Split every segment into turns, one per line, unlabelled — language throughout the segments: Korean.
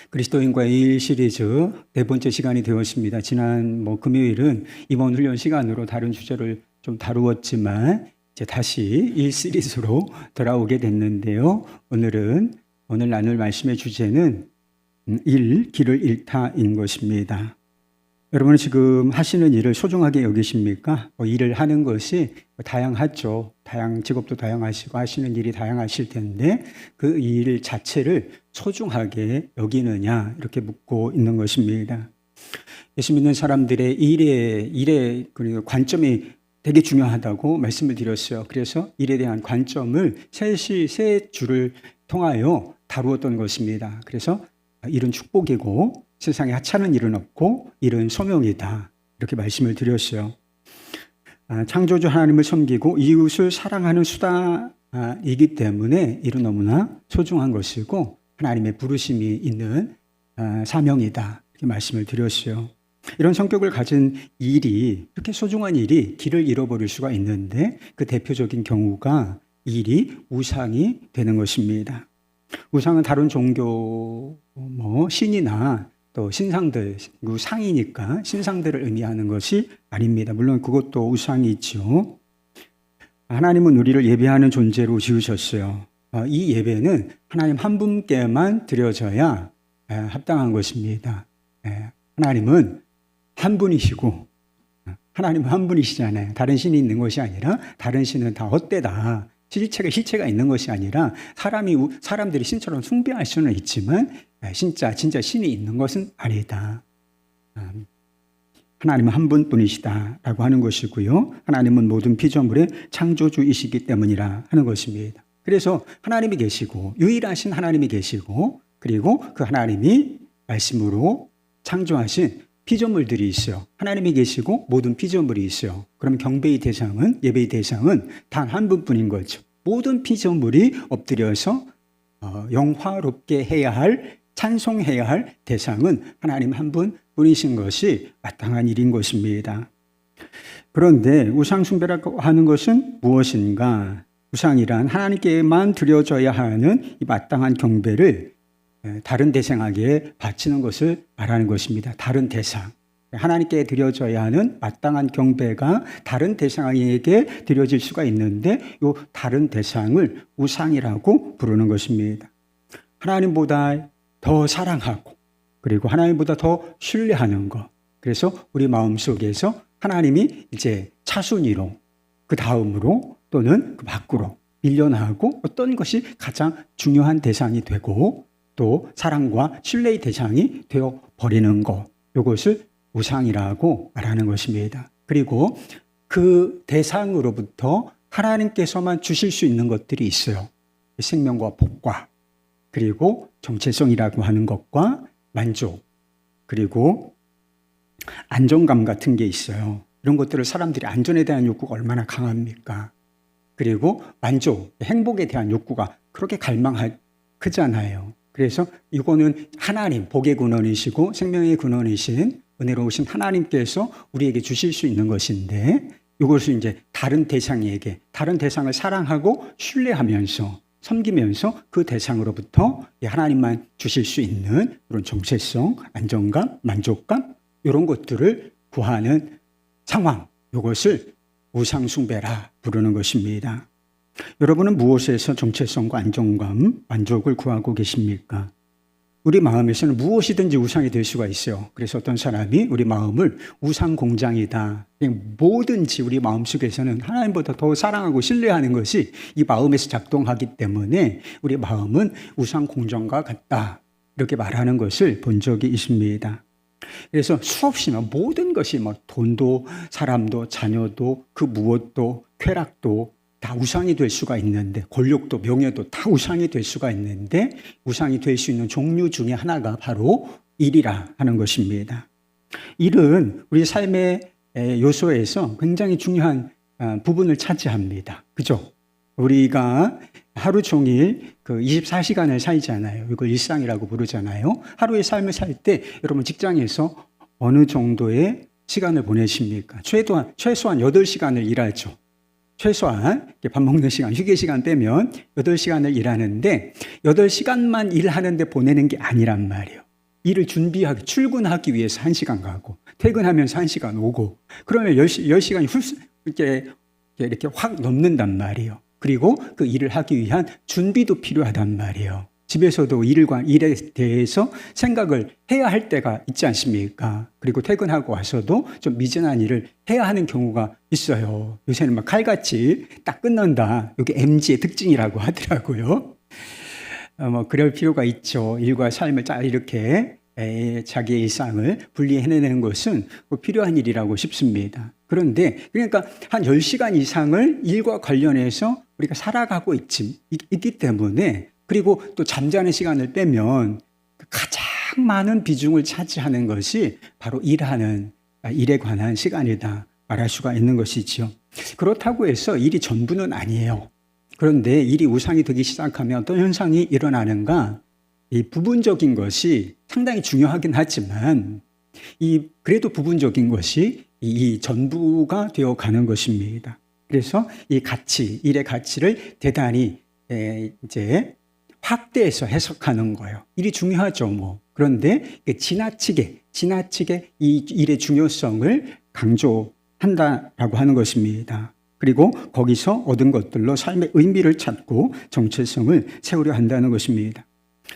그리스도인과의 일 시리즈 네 번째 시간이 되었습니다. 지난 금요일은 이번 훈련 시간으로 다른 주제를 좀 다루었지만 이제 다시 일 시리즈로 돌아오게 됐는데요. 오늘 나눌 말씀의 주제는 길을 잃다인 것입니다. 여러분은 지금 하시는 일을 소중하게 여기십니까? 일을 하는 것이 다양하죠. 직업도 다양하시고 하시는 일이 다양하실 텐데 그 일 자체를 소중하게 여기느냐 이렇게 묻고 있는 것입니다. 예수 믿는 사람들의 일의 관점이 되게 중요하다고 말씀을 드렸어요. 그래서 일에 대한 관점을 세 줄을 통하여 다루었던 것입니다. 그래서 일은 축복이고 세상에 하찮은 일은 없고 일은 소명이다 이렇게 말씀을 드렸어요. 창조주 하나님을 섬기고 이웃을 사랑하는 수단이기 때문에 일은 너무나 소중한 것이고 하나님의 부르심이 있는 사명이다 이렇게 말씀을 드렸어요. 이런 성격을 가진 일이 이렇게 소중한 일이 길을 잃어버릴 수가 있는데 그 대표적인 경우가 일이 우상이 되는 것입니다. 우상은 다른 종교 신이나 또 신상들, 상이니까 신상들을 의미하는 것이 아닙니다. 물론 그것도 우상이 있죠. 하나님은 우리를 예배하는 존재로 지으셨어요. 이 예배는 하나님 한 분께만 드려져야 합당한 것입니다. 하나님은 한 분이시고 하나님은 한 분이시잖아요. 다른 신이 있는 것이 아니라 다른 신은 다 헛되다. 실체가 있는 것이 아니라 사람들이 신처럼 숭배할 수는 있지만 진짜 신이 있는 것은 아니다. 하나님은 한 분뿐이시다라고 하는 것이고요. 하나님은 모든 피조물의 창조주이시기 때문이라 하는 것입니다. 그래서 하나님이 계시고 유일하신 하나님이 계시고 그리고 그 하나님이 말씀으로 창조하신 피조물들이 있어요. 하나님이 계시고 모든 피조물이 있어요. 그럼 예배의 대상은 단 한 분뿐인 거죠. 모든 피조물이 엎드려서 영화롭게 해야 할, 찬송해야 할 대상은 하나님 한 분뿐이신 것이 마땅한 일인 것입니다. 그런데 우상 숭배라고 하는 것은 무엇인가? 우상이란 하나님께만 드려져야 하는 이 마땅한 경배를 다른 대상에게 바치는 것을 말하는 것입니다. 다른 대상. 하나님께 드려져야 하는 마땅한 경배가 다른 대상에게 드려질 수가 있는데 이 다른 대상을 우상이라고 부르는 것입니다. 하나님보다 더 사랑하고 그리고 하나님보다 더 신뢰하는 것. 그래서 우리 마음속에서 하나님이 이제 차순위로 그 다음으로 또는 그 밖으로 밀려나고 어떤 것이 가장 중요한 대상이 되고 또 사랑과 신뢰의 대상이 되어버리는 것. 이것을 우상이라고 말하는 것입니다. 그리고 그 대상으로부터 하나님께서만 주실 수 있는 것들이 있어요. 생명과 복과 그리고 정체성이라고 하는 것과 만족 그리고 안정감 같은 게 있어요. 이런 것들을 사람들이 안전에 대한 욕구가 얼마나 강합니까? 그리고 만족, 행복에 대한 욕구가 그렇게 크잖아요. 그래서 이거는 하나님, 복의 근원이시고 생명의 근원이신 은혜로우신 하나님께서 우리에게 주실 수 있는 것인데 이것을 이제 다른 대상을 사랑하고 신뢰하면서 섬기면서 그 대상으로부터 하나님만 주실 수 있는 그런 정체성, 안정감, 만족감 이런 것들을 구하는 상황, 이것을 우상숭배라 부르는 것입니다. 여러분은 무엇에서 정체성과 안정감, 만족을 구하고 계십니까? 우리 마음에서는 무엇이든지 우상이 될 수가 있어요. 그래서 어떤 사람이 우리 마음을 우상 공장이다. 뭐든지 우리 마음속에서는 하나님보다 더 사랑하고 신뢰하는 것이 이 마음에서 작동하기 때문에 우리 마음은 우상 공장과 같다. 이렇게 말하는 것을 본 적이 있습니다. 그래서 수없이 모든 것이 돈도 사람도 자녀도 그 무엇도 쾌락도 다 우상이 될 수가 있는데 권력도 명예도 다 우상이 될 수가 있는데 우상이 될 수 있는 종류 중에 하나가 바로 일이라 하는 것입니다. 일은 우리 삶의 요소에서 굉장히 중요한 부분을 차지합니다. 그죠? 우리가 하루 종일 24시간을 살잖아요. 이걸 일상이라고 부르잖아요. 하루의 삶을 살 때 여러분 직장에서 어느 정도의 시간을 보내십니까? 최소한 8시간을 일하죠. 최소한 밥 먹는 시간, 휴게 시간 빼면 8시간을 일하는데 8시간만 일하는데 보내는 게 아니란 말이에요. 일을 준비하기, 출근하기 위해서 1시간 가고, 퇴근하면서 1시간 오고, 그러면 10시간이 이렇게 확 넘는단 말이에요. 그리고 그 일을 하기 위한 준비도 필요하단 말이에요. 집에서도 일에 대해서 생각을 해야 할 때가 있지 않습니까? 그리고 퇴근하고 와서도 좀 미진한 일을 해야 하는 경우가 있어요. 요새는 막 칼같이 딱 끝난다. 이게 MZ의 특징이라고 하더라고요. 그럴 필요가 있죠. 일과 삶을 잘 이렇게 자기의 일상을 분리해내는 것은 필요한 일이라고 싶습니다. 그런데 그러니까 한 10시간 이상을 일과 관련해서 우리가 살아가고 있기 때문에, 그리고 또 잠자는 시간을 빼면 가장 많은 비중을 차지하는 것이 바로 일에 관한 시간이다 말할 수가 있는 것이지요. 그렇다고 해서 일이 전부는 아니에요. 그런데 일이 우상이 되기 시작하면 어떤 현상이 일어나는가? 이 부분적인 것이 상당히 중요하긴 하지만 그래도 부분적인 것이 이 전부가 되어 가는 것입니다. 그래서 일의 가치를 대단히 이제 확대해서 해석하는 거예요. 일이 중요하죠, 뭐. 그런데 지나치게 이 일의 중요성을 강조한다라고 하는 것입니다. 그리고 거기서 얻은 것들로 삶의 의미를 찾고 정체성을 세우려 한다는 것입니다.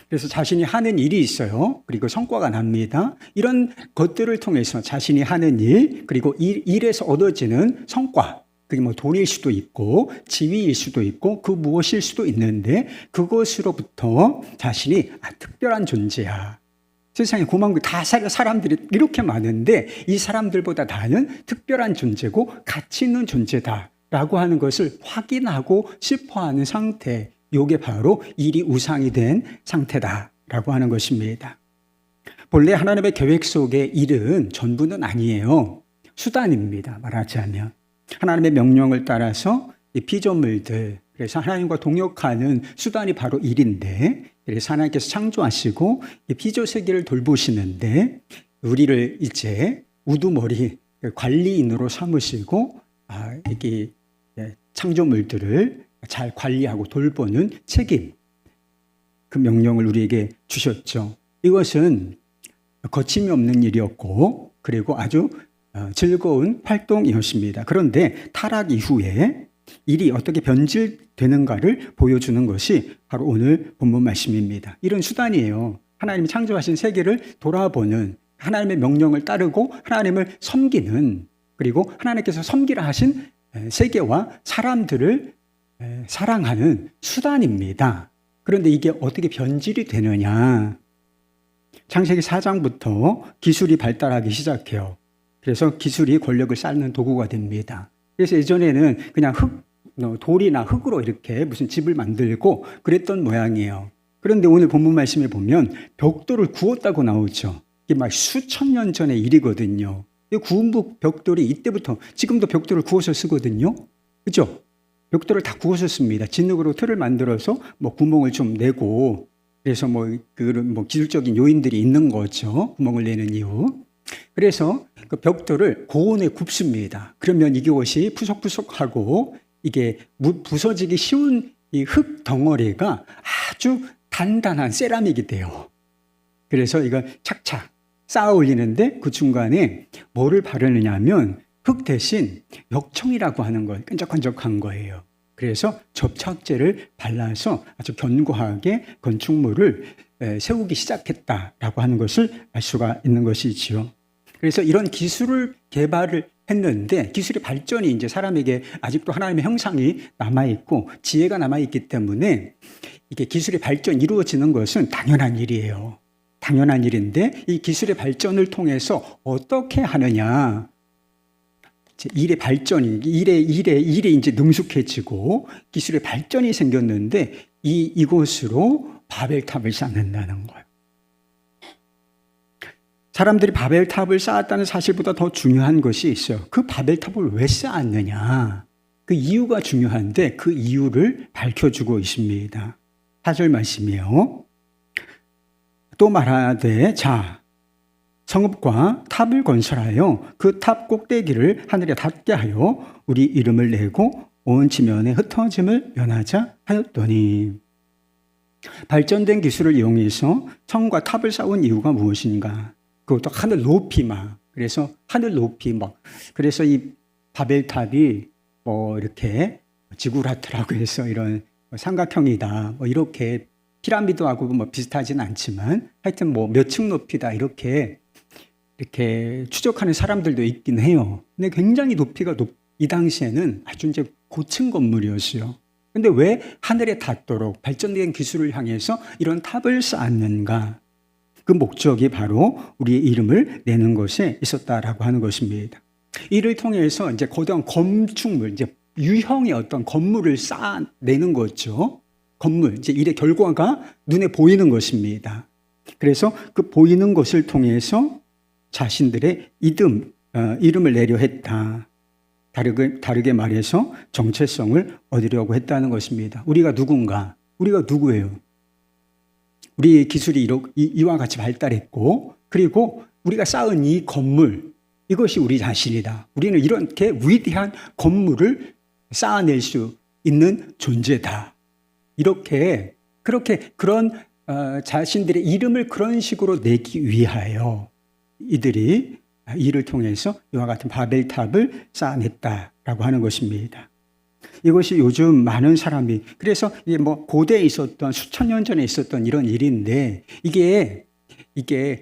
그래서 자신이 하는 일이 있어요. 그리고 성과가 납니다. 이런 것들을 통해서 자신이 하는 일, 그리고 일에서 얻어지는 성과, 그게 뭐 돈일 수도 있고 지위일 수도 있고 그 무엇일 수도 있는데, 그것으로부터 자신이 특별한 존재야. 세상에 다 사람들이 이렇게 많은데 이 사람들보다 나는 특별한 존재고 가치 있는 존재다라고 하는 것을 확인하고 싶어하는 상태, 이게 바로 일이 우상이 된 상태다라고 하는 것입니다. 본래 하나님의 계획 속에 일은 전부는 아니에요. 수단입니다. 말하자면 하나님의 명령을 따라서 이 피조물들, 그래서 하나님과 동역하는 수단이 바로 일인데, 그래서 하나님께서 창조하시고 이 피조 세계를 돌보시는데 우리를 이제 우두머리 관리인으로 삼으시고 이게 창조물들을 잘 관리하고 돌보는 책임, 그 명령을 우리에게 주셨죠. 이것은 거침이 없는 일이었고, 그리고 아주 즐거운 활동이었습니다. 그런데 타락 이후에 일이 어떻게 변질되는가를 보여주는 것이 바로 오늘 본문 말씀입니다. 이런 수단이에요. 하나님이 창조하신 세계를 돌아보는, 하나님의 명령을 따르고 하나님을 섬기는, 그리고 하나님께서 섬기라 하신 세계와 사람들을 사랑하는 수단입니다. 그런데 이게 어떻게 변질이 되느냐? 창세기 4장부터 기술이 발달하기 시작해요. 그래서 기술이 권력을 쌓는 도구가 됩니다. 그래서 예전에는 그냥 돌이나 흙으로 이렇게 무슨 집을 만들고 그랬던 모양이에요. 그런데 오늘 본문 말씀에 보면 벽돌을 구웠다고 나오죠. 이게 막 수천 년 전의 일이거든요. 이 구운 벽돌이 이때부터, 지금도 벽돌을 구워서 쓰거든요. 그죠? 벽돌을 다 구워서 씁니다. 진흙으로 틀을 만들어서 뭐 구멍을 좀 내고, 그래서 그런 기술적인 요인들이 있는 거죠. 구멍을 내는 이유. 그래서 그 벽돌을 고온에 굽습니다. 그러면 이것이 푸석푸석하고 이게 부서지기 쉬운 이 흙 덩어리가 아주 단단한 세라믹이 돼요. 그래서 이걸 착착 쌓아 올리는데 그 중간에 뭐를 바르느냐 하면 흙 대신 역청이라고 하는 걸, 끈적끈적한 거예요. 그래서 접착제를 발라서 아주 견고하게 건축물을 세우기 시작했다라고 하는 것을 알 수가 있는 것이지요. 그래서 이런 기술을 개발을 했는데, 기술의 발전이 이제 사람에게 아직도 하나님의 형상이 남아있고 지혜가 남아있기 때문에 이게 기술의 발전이 이루어지는 것은 당연한 일이에요. 당연한 일인데, 이 기술의 발전을 통해서 어떻게 하느냐. 일의 발전이, 일에 이제 능숙해지고 기술의 발전이 생겼는데 이곳으로 바벨탑을 쌓는다는 거예요. 사람들이 바벨탑을 쌓았다는 사실보다 더 중요한 것이 있어요. 그 바벨탑을 왜 쌓았느냐. 그 이유가 중요한데 그 이유를 밝혀주고 있습니다. 4절 말씀이에요. 또 말하되 자, 성읍과 탑을 건설하여 그 탑 꼭대기를 하늘에 닿게 하여 우리 이름을 내고 온 지면에 흩어짐을 면하자 하였더니, 발전된 기술을 이용해서 성과 탑을 쌓은 이유가 무엇인가? 그것도 하늘 높이 막. 그래서 하늘 높이 막. 그래서 이 바벨탑이 뭐 이렇게 지구라트라고 해서 이런 삼각형이다. 뭐 이렇게 피라미드하고 뭐 비슷하진 않지만 하여튼 뭐 몇 층 높이다. 이렇게 추적하는 사람들도 있긴 해요. 근데 굉장히 높이가 이 당시에는 아주 이제 고층 건물이었어요. 근데 왜 하늘에 닿도록 발전된 기술을 향해서 이런 탑을 쌓았는가? 그 목적이 바로 우리의 이름을 내는 것에 있었다라고 하는 것입니다. 이를 통해서 이제 거대한 건축물, 이제 유형의 어떤 건물을 쌓아내는 거죠. 건물, 이제 일의 결과가 눈에 보이는 것입니다. 그래서 그 보이는 것을 통해서 자신들의 이름을 내려 했다. 다르게 말해서 정체성을 얻으려고 했다는 것입니다. 우리가 누군가? 우리가 누구예요? 우리의 기술이 이와 같이 발달했고, 그리고 우리가 쌓은 이 건물, 이것이 우리 자신이다. 우리는 이렇게 위대한 건물을 쌓아낼 수 있는 존재다. 그런 자신들의 이름을 그런 식으로 내기 위하여 이들이 이를 통해서 이와 같은 바벨탑을 쌓아냈다라고 하는 것입니다. 이것이 요즘 많은 사람이, 그래서 뭐 고대에 있었던 수천 년 전에 있었던 이런 일인데 이게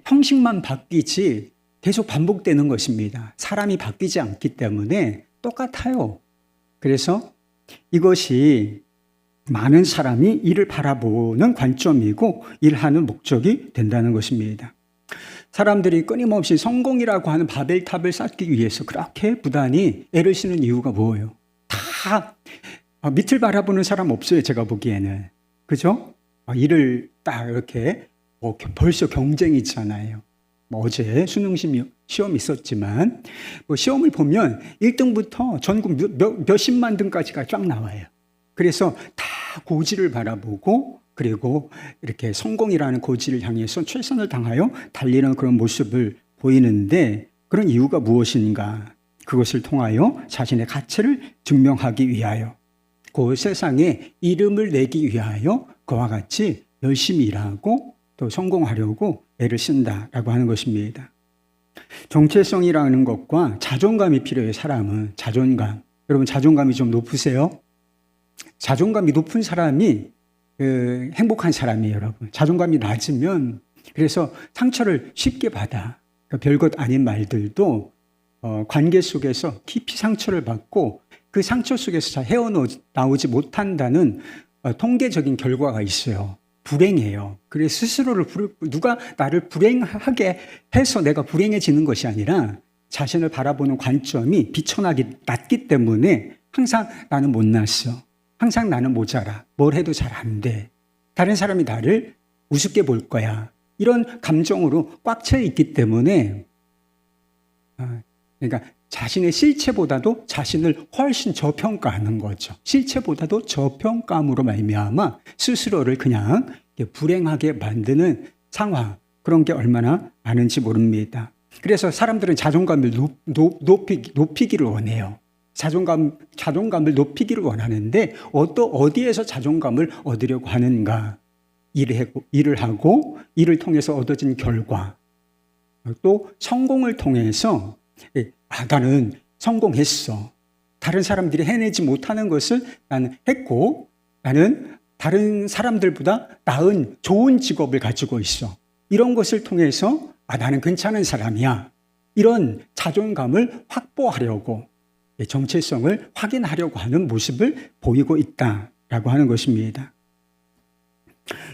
형식만 바뀌지 계속 반복되는 것입니다. 사람이 바뀌지 않기 때문에 똑같아요. 그래서 이것이 많은 사람이 이를 바라보는 관점이고 일하는 목적이 된다는 것입니다. 사람들이 끊임없이 성공이라고 하는 바벨탑을 쌓기 위해서 그렇게 부단히 애를 쓰는 이유가 뭐예요? 다 밑을 바라보는 사람 없어요, 제가 보기에는. 그죠? 일을 딱 이렇게 벌써 경쟁이 있잖아요. 어제 수능 시험 있었지만 시험을 보면 1등부터 전국 몇십만 등까지가 쫙 나와요. 그래서 다 고지를 바라보고 그리고 이렇게 성공이라는 고지를 향해서 최선을 다하여 달리는 그런 모습을 보이는데 그런 이유가 무엇인가? 그것을 통하여 자신의 가치를 증명하기 위하여 그 세상에 이름을 내기 위하여 그와 같이 열심히 일하고 또 성공하려고 애를 쓴다라고 하는 것입니다. 정체성이라는 것과 자존감이 필요해요. 사람은 자존감. 여러분 자존감이 좀 높으세요? 자존감이 높은 사람이 행복한 사람이에요, 여러분. 자존감이 낮으면 그래서 상처를 쉽게 받아. 별것 아닌 말들도 관계 속에서 깊이 상처를 받고 그 상처 속에서 잘 헤어나오지 못한다는 통계적인 결과가 있어요. 불행해요. 그래서 스스로를 누가 나를 불행하게 해서 내가 불행해지는 것이 아니라 자신을 바라보는 관점이 비천하기 낮기 때문에 항상 나는 못났어. 항상 나는 모자라. 뭘 해도 잘 안 돼. 다른 사람이 나를 우습게 볼 거야. 이런 감정으로 꽉 차 있기 때문에 그러니까 자신의 실체보다도 자신을 훨씬 저평가하는 거죠. 실체보다도 저평가함으로 말미암아 스스로를 그냥 불행하게 만드는 상황, 그런 게 얼마나 많은지 모릅니다. 그래서 사람들은 자존감을 높이기를 원해요. 자존감을 높이기를 원하는데 어디에서 자존감을 얻으려고 하는가? 일을 하고 일을 통해서 얻어진 결과, 또 성공을 통해서 나는 성공했어. 다른 사람들이 해내지 못하는 것을 나는 했고 나는 다른 사람들보다 나은 좋은 직업을 가지고 있어. 이런 것을 통해서 나는 괜찮은 사람이야. 이런 자존감을 확보하려고 정체성을 확인하려고 하는 모습을 보이고 있다라고 하는 것입니다.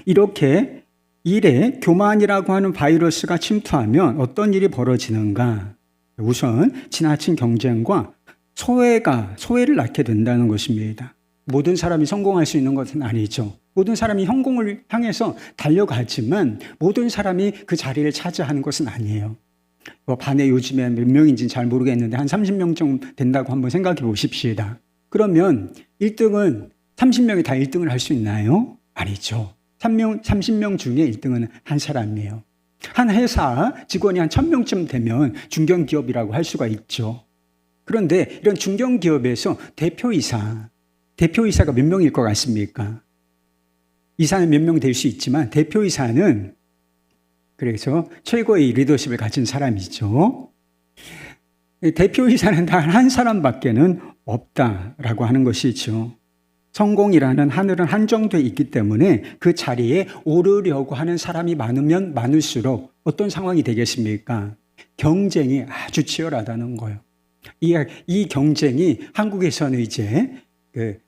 이렇게 일에 교만이라고 하는 바이러스가 침투하면 어떤 일이 벌어지는가? 우선 지나친 경쟁과 소외를 낳게 된다는 것입니다. 모든 사람이 성공할 수 있는 것은 아니죠. 모든 사람이 성공을 향해서 달려가지만 모든 사람이 그 자리를 차지하는 것은 아니에요. 반에 요즘에 몇 명인지는 잘 모르겠는데 한 30명 정도 된다고 한번 생각해 보십시다. 그러면 1등은 30명이 다 1등을 할 수 있나요? 아니죠. 30명 중에 1등은 한 사람이에요. 한 회사 직원이 한 1000명쯤 되면 중견기업이라고 할 수가 있죠. 그런데 이런 중견기업에서 대표이사가 몇 명일 것 같습니까? 이사는 몇 명 될 수 있지만 대표이사는 그래서 최고의 리더십을 가진 사람이죠. 대표이사는 단 한 사람밖에는 없다라고 하는 것이죠. 성공이라는 하늘은 한정되어 있기 때문에 그 자리에 오르려고 하는 사람이 많으면 많을수록 어떤 상황이 되겠습니까? 경쟁이 아주 치열하다는 거예요. 이 경쟁이 한국에서는 이제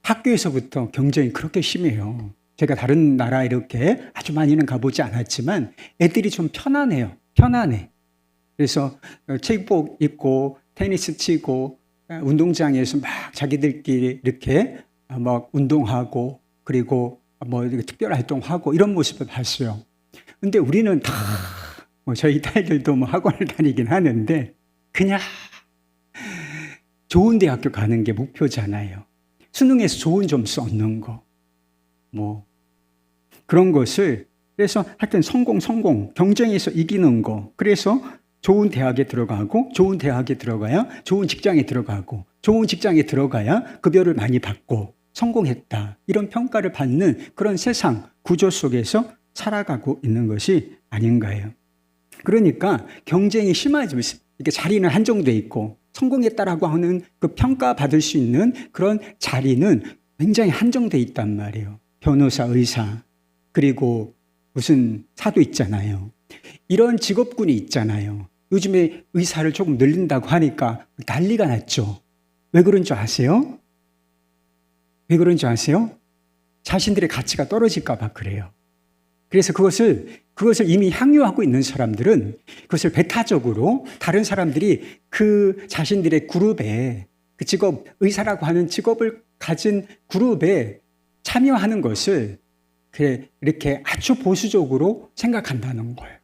학교에서부터 경쟁이 그렇게 심해요. 제가 다른 나라 이렇게 아주 많이는 가보지 않았지만 애들이 좀 편안해요. 편안해. 그래서 체육복 입고 테니스 치고 운동장에서 막 자기들끼리 이렇게 막 운동하고 그리고 뭐 이렇게 특별 활동하고 이런 모습을 봤어요. 근데 우리는 다 저희 딸들도 뭐 학원을 다니긴 하는데 그냥 좋은 대학교 가는 게 목표잖아요. 수능에서 좋은 점수 얻는 거. 뭐 그런 것을 그래서 하여튼 성공 경쟁에서 이기는 거. 그래서 좋은 대학에 들어가고 좋은 대학에 들어가야 좋은 직장에 들어가고 좋은 직장에 들어가야 급여를 많이 받고 성공했다. 이런 평가를 받는 그런 세상 구조 속에서 살아가고 있는 것이 아닌가요? 그러니까 경쟁이 심해지면 이렇게 자리는 한정돼 있고 성공했다라고 하는 그 평가받을 수 있는 그런 자리는 굉장히 한정돼 있단 말이에요. 변호사, 의사, 그리고 무슨 사도 있잖아요. 이런 직업군이 있잖아요. 요즘에 의사를 조금 늘린다고 하니까 난리가 났죠. 왜 그런 줄 아세요? 왜 그런 줄 아세요? 자신들의 가치가 떨어질까 봐 그래요. 그래서 그것을 이미 향유하고 있는 사람들은 그것을 배타적으로 다른 사람들이 그 자신들의 그룹에 그 직업, 의사라고 하는 직업을 가진 그룹에 참여하는 것을 이렇게 아주 보수적으로 생각한다는 거예요.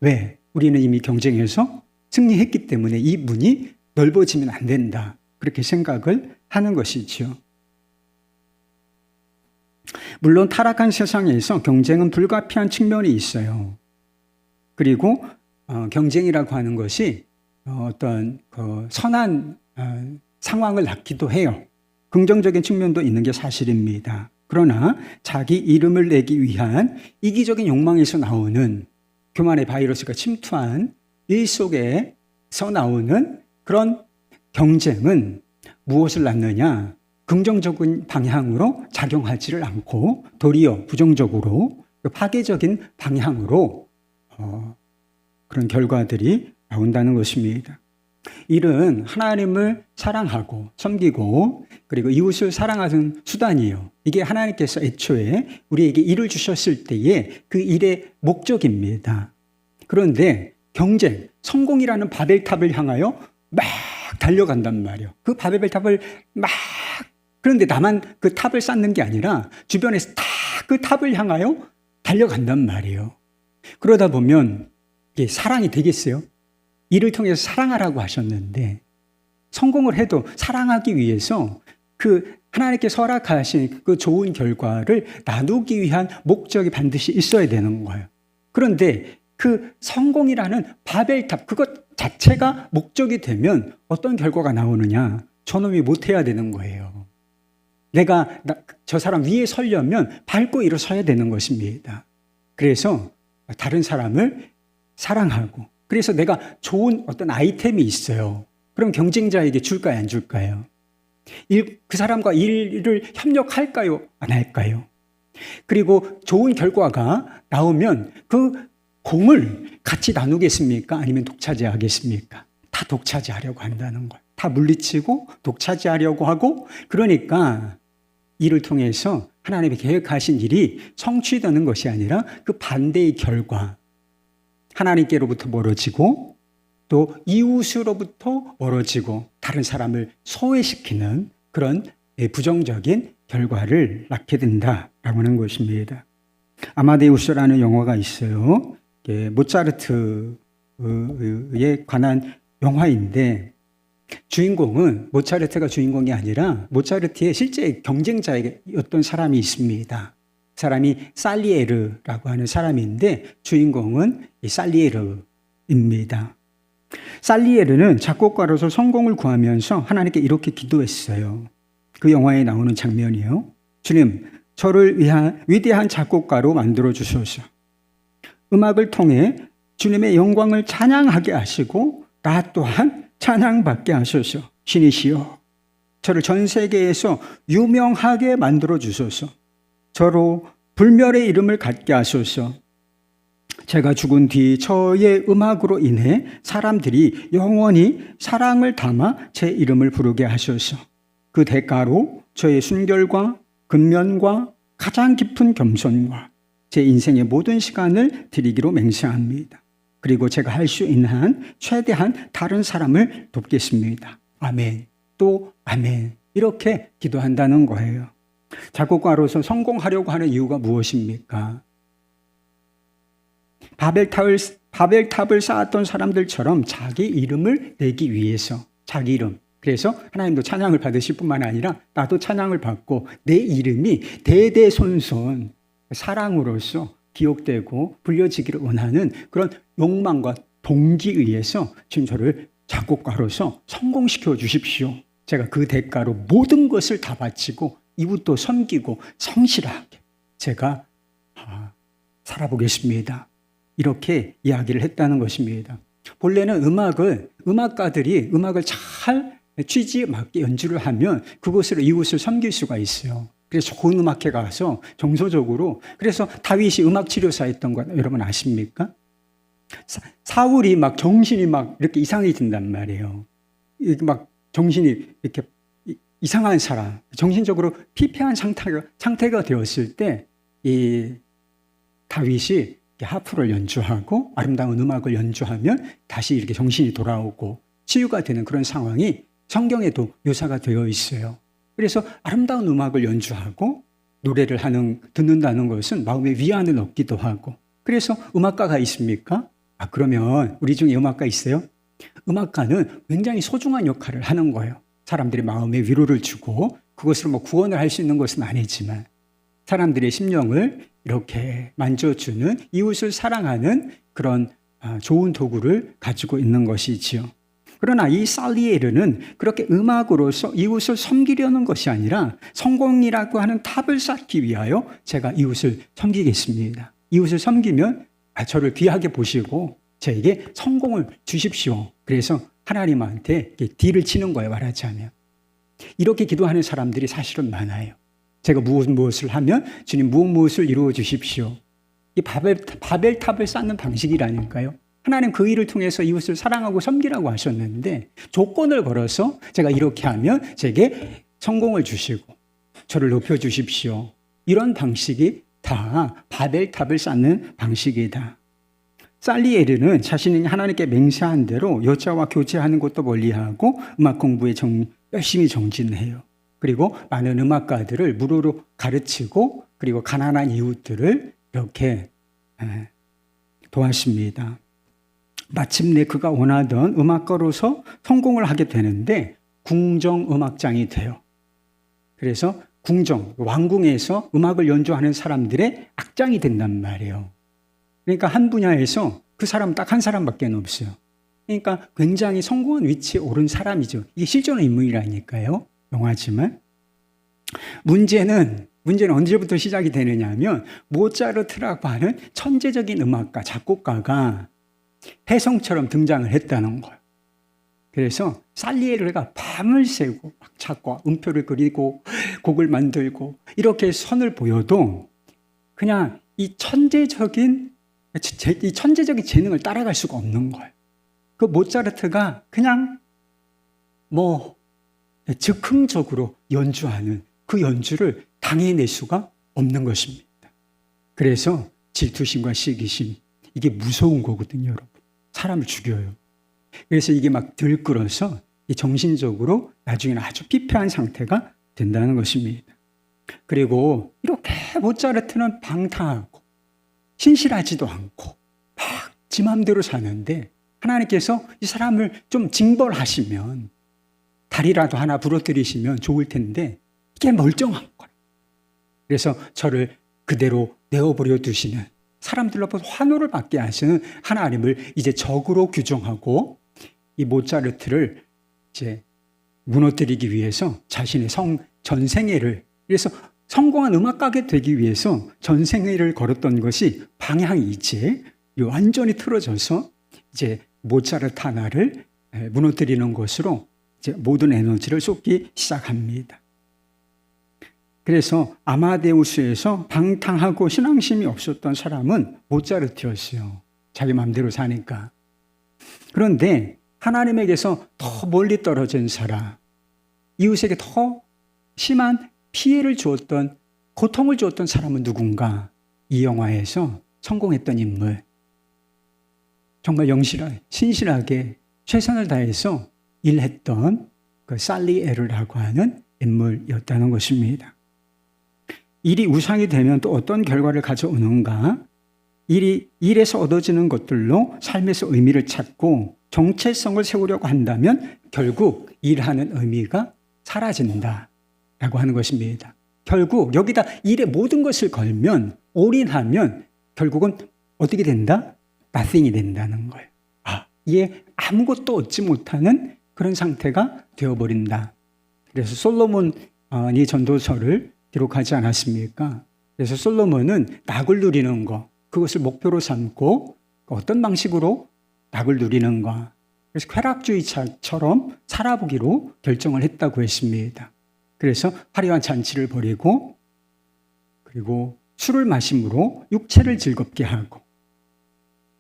왜? 우리는 이미 경쟁에서 승리했기 때문에 이 문이 넓어지면 안 된다. 그렇게 생각을 하는 것이죠. 물론 타락한 세상에서 경쟁은 불가피한 측면이 있어요. 그리고 경쟁이라고 하는 것이 어떤 선한 상황을 낳기도 해요. 긍정적인 측면도 있는 게 사실입니다. 그러나 자기 이름을 내기 위한 이기적인 욕망에서 나오는 교만의 바이러스가 침투한 일 속에서 나오는 그런 경쟁은 무엇을 낳느냐? 긍정적인 방향으로 작용하지를 않고 도리어 부정적으로 파괴적인 방향으로 그런 결과들이 나온다는 것입니다. 일은 하나님을 사랑하고 섬기고 그리고 이웃을 사랑하는 수단이에요. 이게 하나님께서 애초에 우리에게 일을 주셨을 때의 그 일의 목적입니다. 그런데 경쟁, 성공이라는 바벨탑을 향하여 막 달려간단 말이에요. 그 바벨탑을 그런데 나만 그 탑을 쌓는 게 아니라 주변에서 다 그 탑을 향하여 달려간단 말이에요. 그러다 보면 이게 사랑이 되겠어요? 이를 통해서 사랑하라고 하셨는데 성공을 해도 사랑하기 위해서 그 하나님께서 허락하신 그 좋은 결과를 나누기 위한 목적이 반드시 있어야 되는 거예요. 그런데 그 성공이라는 바벨탑 그것 자체가 목적이 되면 어떤 결과가 나오느냐? 저놈이 못해야 되는 거예요. 내가 저 사람 위에 서려면 밟고 일어서야 되는 것입니다. 그래서 다른 사람을 사랑하고 그래서 내가 좋은 어떤 아이템이 있어요. 그럼 경쟁자에게 줄까요? 안 줄까요? 그 사람과 일을 협력할까요? 안 할까요? 그리고 좋은 결과가 나오면 그 공을 같이 나누겠습니까? 아니면 독차지하겠습니까? 다 독차지하려고 한다는 거예요. 다 물리치고 독차지하려고 하고 그러니까 이를 통해서 하나님이 계획하신 일이 성취되는 것이 아니라 그 반대의 결과 하나님께로부터 멀어지고 또 이웃으로부터 멀어지고 다른 사람을 소외시키는 그런 부정적인 결과를 낳게 된다라고 하는 것입니다. 아마데우스라는 영화가 있어요. 모차르트에 관한 영화인데 주인공은 모차르트가 주인공이 아니라 모차르트의 실제 경쟁자였던 사람이 있습니다. 사람이 살리에르라고 하는 사람인데 주인공은 이 살리에르입니다. 살리에르는 작곡가로서 성공을 구하면서 하나님께 이렇게 기도했어요. 그 영화에 나오는 장면이에요. 주님, 저를 위한 위대한 작곡가로 만들어 주소서. 음악을 통해 주님의 영광을 찬양하게 하시고 나 또한 찬양받게 하소서. 신이시여, 저를 전 세계에서 유명하게 만들어 주소서. 저로 불멸의 이름을 갖게 하소서. 제가 죽은 뒤 저의 음악으로 인해 사람들이 영원히 사랑을 담아 제 이름을 부르게 하소서. 그 대가로 저의 순결과 근면과 가장 깊은 겸손과 제 인생의 모든 시간을 드리기로 맹세합니다. 그리고 제가 할 수 있는 한 최대한 다른 사람을 돕겠습니다. 아멘. 또 아멘. 이렇게 기도한다는 거예요. 작곡가로서 성공하려고 하는 이유가 무엇입니까? 바벨탑을 쌓았던 사람들처럼 자기 이름을 내기 위해서, 자기 이름. 그래서 하나님도 찬양을 받으실 뿐만 아니라 나도 찬양을 받고 내 이름이 대대손손 사랑으로서 기억되고 불려지기를 원하는 그런 욕망과 동기에 의해서 지금 저를 작곡가로서 성공시켜 주십시오. 제가 그 대가로 모든 것을 다 바치고 이웃도 섬기고 성실하게 제가 살아보겠습니다. 이렇게 이야기를 했다는 것입니다. 본래는 음악가들이 음악을 잘 취지에 맞게 연주를 하면 그것으로 이웃을 섬길 수가 있어요. 그래서 좋은 음악회 가서 정서적으로, 그래서 다윗이 음악 치료사였던 거 여러분 아십니까? 사울이 막 정신이 막 이렇게 이상해진단 말이에요. 막 정신이 이렇게 이상한 사람, 정신적으로 피폐한 상태가 되었을 때 이 다윗이 하프를 연주하고 아름다운 음악을 연주하면 다시 이렇게 정신이 돌아오고 치유가 되는 그런 상황이 성경에도 묘사가 되어 있어요. 그래서 아름다운 음악을 연주하고 노래를 듣는다는 것은 마음의 위안을 얻기도 하고. 그래서 음악가가 있습니까? 그러면 우리 중에 음악가 있어요? 음악가는 굉장히 소중한 역할을 하는 거예요. 사람들의 마음에 위로를 주고 그것으로 구원을 할 수 있는 것은 아니지만 사람들의 심령을 이렇게 만져주는, 이웃을 사랑하는 그런 좋은 도구를 가지고 있는 것이지요. 그러나 이 살리에르는 그렇게 음악으로서 이웃을 섬기려는 것이 아니라 성공이라고 하는 탑을 쌓기 위하여 제가 이웃을 섬기겠습니다. 이웃을 섬기면 저를 귀하게 보시고 저에게 성공을 주십시오. 그래서 하나님한테 딜을 치는 거예요, 말하자면. 이렇게 기도하는 사람들이 사실은 많아요. 제가 무엇을 하면 주님 무엇을 이루어 주십시오. 이 바벨탑을 쌓는 방식이라니까요. 하나님 그 일을 통해서 이웃을 사랑하고 섬기라고 하셨는데 조건을 걸어서 제가 이렇게 하면 제게 성공을 주시고 저를 높여주십시오. 이런 방식이 다 바벨탑을 쌓는 방식이다. 살리에르는 자신이 하나님께 맹세한 대로 여자와 교제하는 것도 멀리하고 음악 공부에 열심히 정진해요. 그리고 많은 음악가들을 무료로 가르치고 그리고 가난한 이웃들을 이렇게 도왔습니다. 마침내 그가 원하던 음악가로서 성공을 하게 되는데 궁정음악장이 돼요. 그래서 왕궁에서 음악을 연주하는 사람들의 악장이 된단 말이에요. 그러니까 한 분야에서 그 사람 딱 한 사람밖에 없어요. 그러니까 굉장히 성공한 위치에 오른 사람이죠. 이게 실존의 인물이라니까요. 영화지만. 문제는 언제부터 시작이 되느냐 하면 모차르트라고 하는 천재적인 음악가, 작곡가가 혜성처럼 등장을 했다는 거예요. 그래서 살리에르가 밤을 새고 막 작곡, 음표를 그리고 곡을 만들고 이렇게 선을 보여도 그냥 이 천재적인 재능을 따라갈 수가 없는 거예요. 그 모차르트가 그냥 즉흥적으로 연주하는 그 연주를 당해낼 수가 없는 것입니다. 그래서 질투심과 시기심, 이게 무서운 거거든요, 여러분. 사람을 죽여요. 그래서 이게 막 들끓어서 정신적으로 나중에는 아주 피폐한 상태가 된다는 것입니다. 그리고 이렇게 모차르트는 방탕하고 신실하지도 않고 막 지 맘대로 사는데 하나님께서 이 사람을 좀 징벌하시면 다리라도 하나 부러뜨리시면 좋을 텐데 이게 멀쩡한 거예요. 그래서 저를 그대로 내어버려 두시는, 사람들로부터 환호를 받게 하시는 하나님을 이제 적으로 규정하고 이 모차르트를 이제 무너뜨리기 위해서 자신의 전생애를, 그래서 성공한 음악가게 되기 위해서 전생애를 걸었던 것이 방향이 이제 완전히 틀어져서 이제 모차르트 하나를 무너뜨리는 것으로 이제 모든 에너지를 쏟기 시작합니다. 그래서 아마데우스에서 방탕하고 신앙심이 없었던 사람은 모차르트였어요. 자기 마음대로 사니까. 그런데 하나님에게서 더 멀리 떨어진 사람, 이웃에게 더 심한 피해를 주었던, 고통을 주었던 사람은 누군가? 이 영화에서 성공했던 인물. 정말 신실하게 최선을 다해서 일했던 그 살리 에르라고 하는 인물이었다는 것입니다. 일이 우상이 되면 또 어떤 결과를 가져오는가? 일에서 얻어지는 것들로 삶에서 의미를 찾고 정체성을 세우려고 한다면 결국 일하는 의미가 사라진다라고 하는 것입니다. 결국 여기다 일의 모든 것을 걸면, 올인하면 결국은 어떻게 된다? nothing이 된다는 거예요. 이게 아무것도 얻지 못하는 그런 상태가 되어버린다. 그래서 솔로몬이 전도서를 기록하지 않았습니까? 그래서 솔로몬은 낙을 누리는 것, 그것을 목표로 삼고 어떤 방식으로 낙을 누리는가. 그래서 쾌락주의자처럼 살아보기로 결정을 했다고 했습니다. 그래서 화려한 잔치를 벌이고 그리고 술을 마심으로 육체를 즐겁게 하고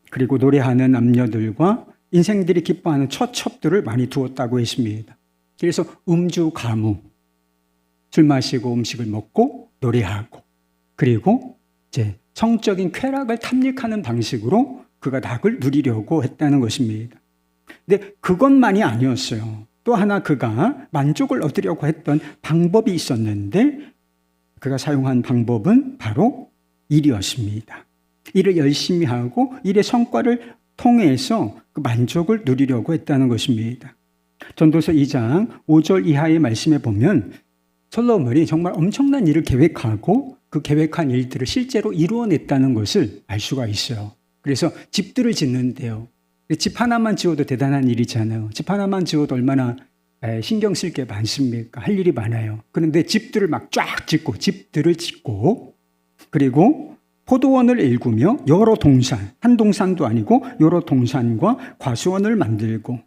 그리고 노래하는 남녀들과 인생들이 기뻐하는 처첩들을 많이 두었다고 했습니다. 그래서 음주, 가무, 술 마시고 음식을 먹고 노래하고 그리고 이제 성적인 쾌락을 탐닉하는 방식으로 그가 낙을 누리려고 했다는 것입니다. 근데 그것만이 아니었어요. 또 하나 그가 만족을 얻으려고 했던 방법이 있었는데 그가 사용한 방법은 바로 일이었습니다. 일을 열심히 하고 일의 성과를 통해서 그 만족을 누리려고 했다는 것입니다. 전도서 2장 5절 이하의 말씀에 보면 솔로몬이 정말 엄청난 일을 계획하고 그 계획한 일들을 실제로 이루어냈다는 것을 알 수가 있어요. 그래서 집들을 짓는데요. 집 하나만 지어도 대단한 일이잖아요. 집 하나만 지어도 얼마나 신경 쓸 게 많습니까? 할 일이 많아요. 그런데 집들을 막 쫙 짓고 집들을 짓고 그리고 포도원을 일구며 여러 동산, 한 동산도 아니고 여러 동산과 과수원을 만들고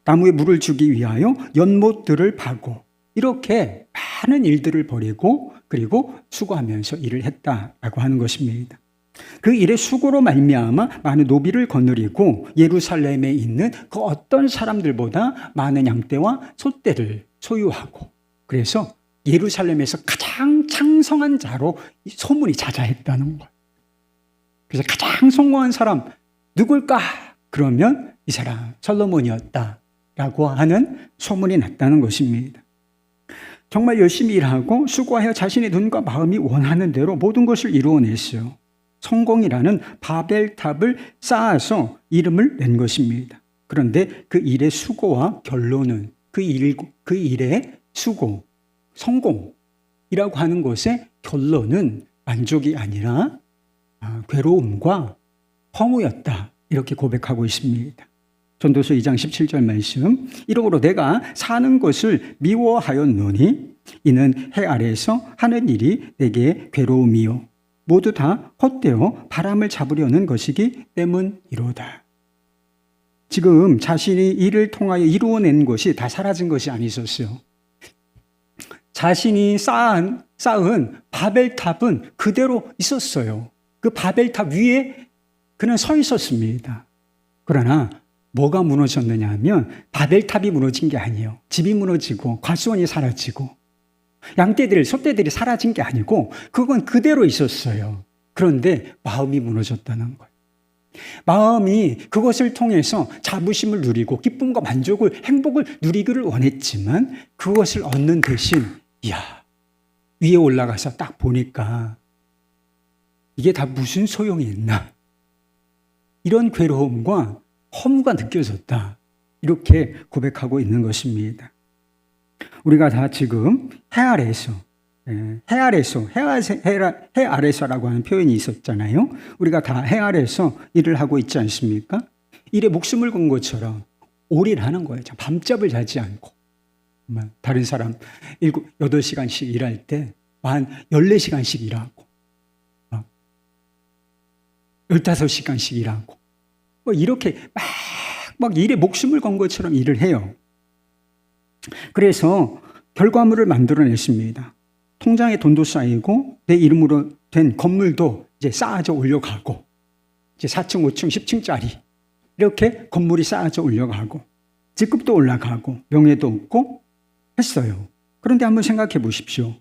나무에 물을 주기 위하여 연못들을 파고 이렇게 많은 일들을 벌이고 그리고 수고하면서 일을 했다라고 하는 것입니다. 그 일의 수고로 말미암아 많은 노비를 거느리고 예루살렘에 있는 그 어떤 사람들보다 많은 양떼와 소떼를 소유하고 그래서 예루살렘에서 가장 창성한 자로 소문이 자자했다는 거예요. 그래서 가장 성공한 사람 누굴까? 그러면 이 사람 솔로몬이었다라고 하는 소문이 났다는 것입니다. 정말 열심히 일하고 수고하여 자신의 눈과 마음이 원하는 대로 모든 것을 이루어냈어요. 성공이라는 바벨탑을 쌓아서 이름을 낸 것입니다. 그런데 그 일의 수고와 결론은 그 일의 수고, 성공이라고 하는 것의 결론은 만족이 아니라 괴로움과 허무였다. 이렇게 고백하고 있습니다. 전도서 2장 17절 말씀. 이러므로 내가 사는 것을 미워하였노니 이는 해 아래에서 하는 일이 내게 괴로움이요 모두 다 헛되어 바람을 잡으려는 것이기 때문이로다. 지금 자신이 일을 통하여 이루어낸 것이 다 사라진 것이 아니었어요. 자신이 쌓은 바벨탑은 그대로 있었어요. 그 바벨탑 위에 그는 서 있었습니다. 그러나 뭐가 무너졌느냐 하면 바벨탑이 무너진 게 아니에요. 집이 무너지고 과수원이 사라지고 양떼들, 소떼들이 사라진 게 아니고 그건 그대로 있었어요. 그런데 마음이 무너졌다는 거예요. 마음이 그것을 통해서 자부심을 누리고 기쁨과 만족을, 행복을 누리기를 원했지만 그것을 얻는 대신 위에 올라가서 딱 보니까 이게 다 무슨 소용이 있나? 이런 괴로움과 허무가 느껴졌다. 이렇게 고백하고 있는 것입니다. 우리가 다 지금 해 아래서라고 하는 표현이 있었잖아요. 우리가 다 해 아래서 일을 하고 있지 않습니까? 일에 목숨을 건 것처럼 올인하는 거예요. 밤잠을 자지 않고. 다른 사람 8시간씩 일할 때 한 14시간씩 일하고 15시간씩 일하고 이렇게 막 일에 목숨을 건 것처럼 일을 해요. 그래서 결과물을 만들어냈습니다. 통장에 돈도 쌓이고 내 이름으로 된 건물도 이제 쌓아져 올려가고 이제 4층, 5층, 10층짜리 이렇게 건물이 쌓아져 올려가고 직급도 올라가고 명예도 얻고 했어요. 그런데 한번 생각해 보십시오.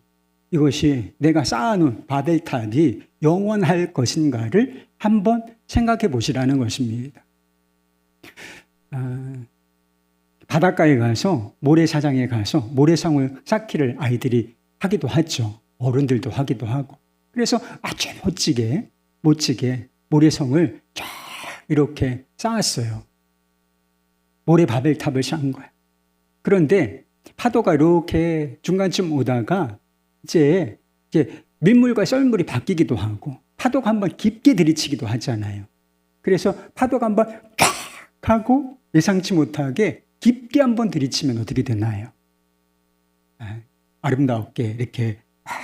이것이 내가 쌓아놓은 바벨탑이 영원할 것인가를 한번 생각해 보시라는 것입니다. 바닷가에 가서 모래사장에 가서 모래성을 쌓기를 아이들이 하기도 하죠. 어른들도 하기도 하고. 그래서 아주 멋지게 모래성을 쫙 이렇게 쌓았어요. 모래 바벨탑을 쌓은 거예요. 그런데 파도가 이렇게 중간쯤 오다가 이제 밀물과 썰물이 바뀌기도 하고 파도가 한번 깊게 들이치기도 하잖아요. 그래서 파도가 한번 쫙 하고 예상치 못하게 깊게 한번 들이치면 어떻게 되나요? 아름답게 이렇게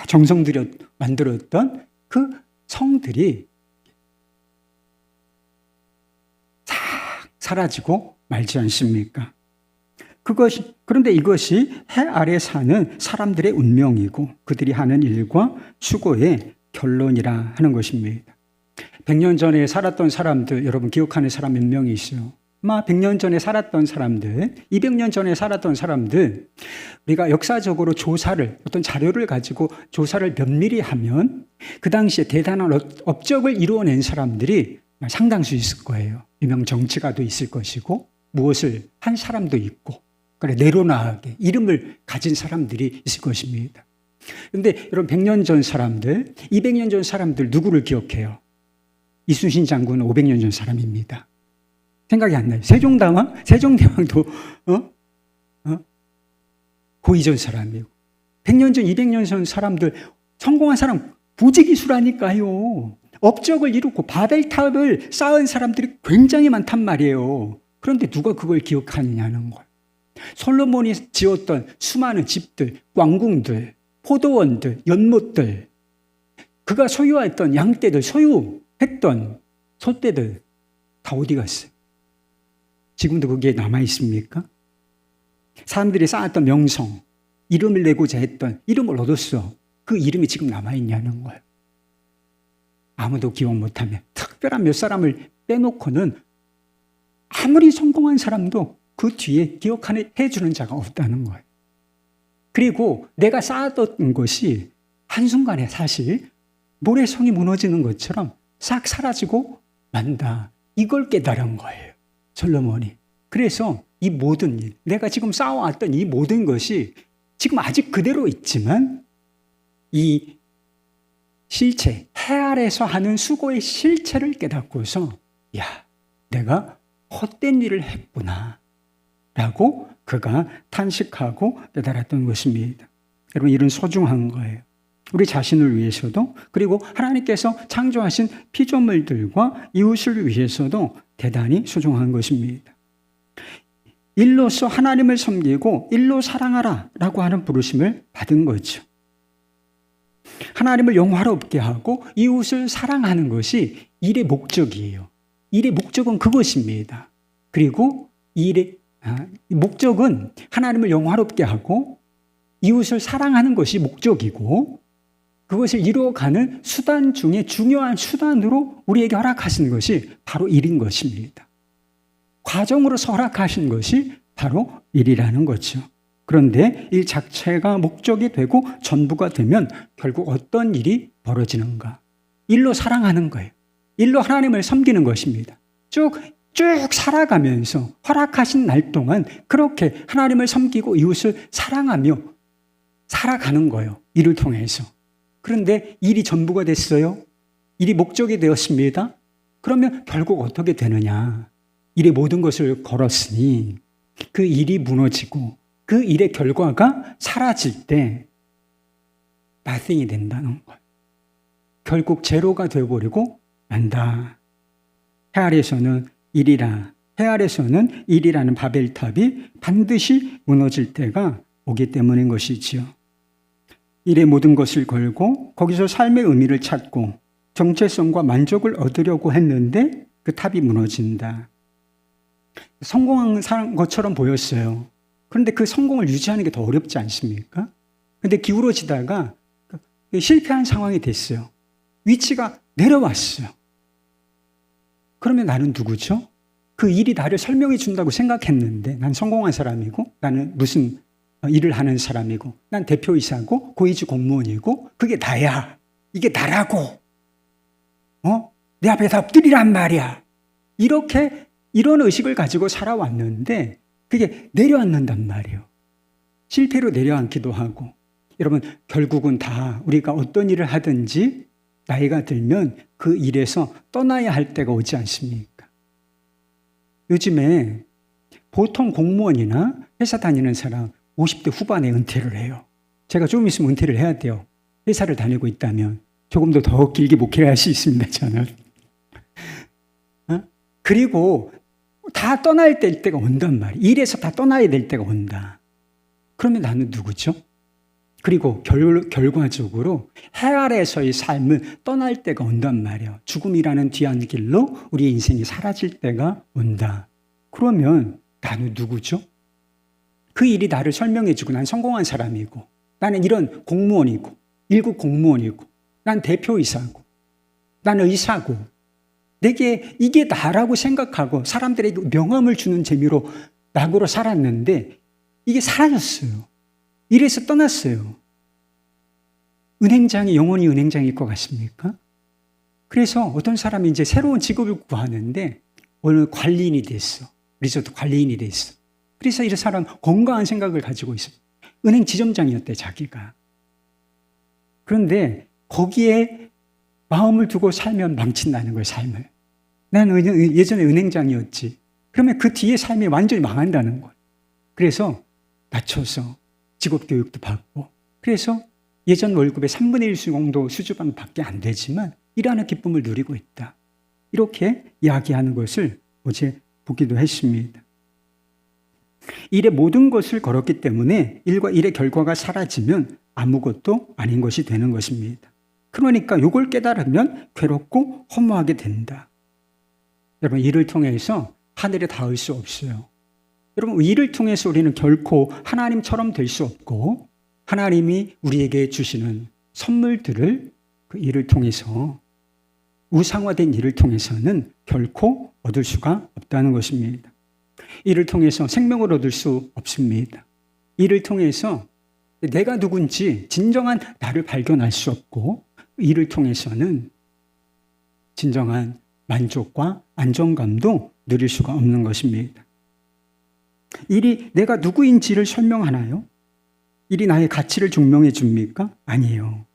정성 들여 만들었던 그 성들이 싹 사라지고 말지 않습니까? 그런데 이것이 해 아래 사는 사람들의 운명이고 그들이 하는 일과 수고의 결론이라 하는 것입니다. 100년 전에 살았던 사람들, 여러분 기억하는 사람 몇 명이 있어요? 아마 100년 전에 살았던 사람들, 200년 전에 살았던 사람들, 우리가 역사적으로 어떤 자료를 가지고 조사를 면밀히 하면 그 당시에 대단한 업적을 이루어낸 사람들이 상당수 있을 거예요. 유명 정치가도 있을 것이고 무엇을 한 사람도 있고 내로나하게 이름을 가진 사람들이 있을 것입니다. 그런데 여러분 100년 전 사람들, 200년 전 사람들 누구를 기억해요? 이순신 장군은 500년 전 사람입니다. 생각이 안 나요. 세종대왕도 고이전 사람이고 100년 전, 200년 전 사람들 성공한 사람 부지기수라니까요. 업적을 이루고 바벨탑을 쌓은 사람들이 굉장히 많단 말이에요. 그런데 누가 그걸 기억하느냐는 거예요. 솔로몬이 지었던 수많은 집들, 왕궁들, 포도원들, 연못들, 그가 소유했던 양떼들, 소유했던 소떼들 다 어디 갔어요? 지금도 그게 남아 있습니까? 사람들이 쌓았던 명성, 이름을 내고자 했던 이름을 얻었어. 그 이름이 지금 남아 있냐는 거예요. 아무도 기억 못하면 특별한 몇 사람을 빼놓고는 아무리 성공한 사람도 그 뒤에 기억해 주는 자가 없다는 거예요. 그리고 내가 쌓았던 것이 한순간에 사실 모래성이 무너지는 것처럼 싹 사라지고 만다. 이걸 깨달은 거예요. 솔로몬이. 그래서 이 모든 일, 내가 지금 쌓아왔던 이 모든 것이 지금 아직 그대로 있지만 이 실체, 해 아래서 하는 수고의 실체를 깨닫고서 내가 헛된 일을 했구나 라고 그가 탄식하고 깨달았던 것입니다. 여러분 이런 소중한 거예요. 우리 자신을 위해서도 그리고 하나님께서 창조하신 피조물들과 이웃을 위해서도 대단히 소중한 것입니다. 일로서 하나님을 섬기고 일로 사랑하라 라고 하는 부르심을 받은 거죠. 하나님을 영화롭게 하고 이웃을 사랑하는 것이 일의 목적이에요. 일의 목적은 그것입니다. 그리고 일의 목적은 하나님을 영화롭게 하고 이웃을 사랑하는 것이 목적이고 그것을 이루어가는 수단 중에 중요한 수단으로 우리에게 허락하신 것이 바로 일인 것입니다. 과정으로서 허락하신 것이 바로 일이라는 거죠. 그런데 일 자체가 목적이 되고 전부가 되면 결국 어떤 일이 벌어지는가? 일로 사랑하는 거예요. 일로 하나님을 섬기는 것입니다. 쭉 살아가면서 허락하신 날 동안 그렇게 하나님을 섬기고 이웃을 사랑하며 살아가는 거예요. 일을 통해서. 그런데 일이 전부가 됐어요. 일이 목적이 되었습니다. 그러면 결국 어떻게 되느냐? 일의 모든 것을 걸었으니 그 일이 무너지고 그 일의 결과가 사라질 때 nothing이 된다는 거예요. 결국 제로가 되어버리고 만다. 해 아래서는 일이라는 바벨탑이 반드시 무너질 때가 오기 때문인 것이지요. 일의 모든 것을 걸고 거기서 삶의 의미를 찾고 정체성과 만족을 얻으려고 했는데 그 탑이 무너진다. 성공한 것처럼 보였어요. 그런데 그 성공을 유지하는 게 더 어렵지 않습니까? 근데 기울어지다가 실패한 상황이 됐어요. 위치가 내려왔어요. 그러면 나는 누구죠? 그 일이 나를 설명해 준다고 생각했는데 난 성공한 사람이고 나는 무슨 일을 하는 사람이고 난 대표이사고 고위직 공무원이고 그게 나야. 이게 나라고. 내 앞에서 엎드리란 말이야. 이런 의식을 가지고 살아왔는데 그게 내려앉는단 말이에요. 실패로 내려앉기도 하고. 여러분, 결국은 다 우리가 어떤 일을 하든지 나이가 들면 그 일에서 떠나야 할 때가 오지 않습니까? 요즘에 보통 공무원이나 회사 다니는 사람 50대 후반에 은퇴를 해요. 제가 조금 있으면 은퇴를 해야 돼요. 회사를 다니고 있다면 조금 더 길게 목회를 할 수 있습니다, 저는. 그리고 다 떠나야 될 때가 온단 말이에요. 일에서 다 떠나야 될 때가 온다. 그러면 나는 누구죠? 그리고 결과적으로 해 아래에서의 삶을 떠날 때가 온단 말이에요. 죽음이라는 뒤안길로 우리의 인생이 사라질 때가 온다. 그러면 나는 누구죠? 그 일이 나를 설명해주고 난 성공한 사람이고 나는 이런 공무원이고 1급 공무원이고 난 대표이사고 난 의사고 내게 이게 나라고 생각하고 사람들에게 명함을 주는 재미로 낙으로 살았는데 이게 사라졌어요. 일에서 떠났어요. 은행장이 영원히 은행장일 것 같습니까? 그래서 어떤 사람이 이제 새로운 직업을 구하는데 오늘 관리인이 됐어. 리조트 관리인이 됐어. 그래서 이 사람 건강한 생각을 가지고 있어요. 은행 지점장이었대, 자기가. 그런데 거기에 마음을 두고 살면 망친다는 거예요, 삶을. 나는 예전에 은행장이었지. 그러면 그 뒤에 삶이 완전히 망한다는 거예요. 그래서 낮춰서 직업교육도 받고 그래서 예전 월급의 3분의 1 정도 수주밖에 안 되지만 일하는 기쁨을 누리고 있다. 이렇게 이야기하는 것을 어제 보기도 했습니다. 일의 모든 것을 걸었기 때문에 일과 일의 결과가 사라지면 아무것도 아닌 것이 되는 것입니다. 그러니까 이걸 깨달으면 괴롭고 허무하게 된다. 여러분, 일을 통해서 하늘에 닿을 수 없어요. 여러분, 일을 통해서 우리는 결코 하나님처럼 될 수 없고 하나님이 우리에게 주시는 선물들을 그 일을 통해서 우상화된 일을 통해서는 결코 얻을 수가 없다는 것입니다. 일을 통해서 생명을 얻을 수 없습니다. 일을 통해서 내가 누군지 진정한 나를 발견할 수 없고 일을 통해서는 진정한 만족과 안정감도 누릴 수가 없는 것입니다. 일이 내가 누구인지를 설명하나요? 일이 나의 가치를 증명해 줍니까? 아니에요.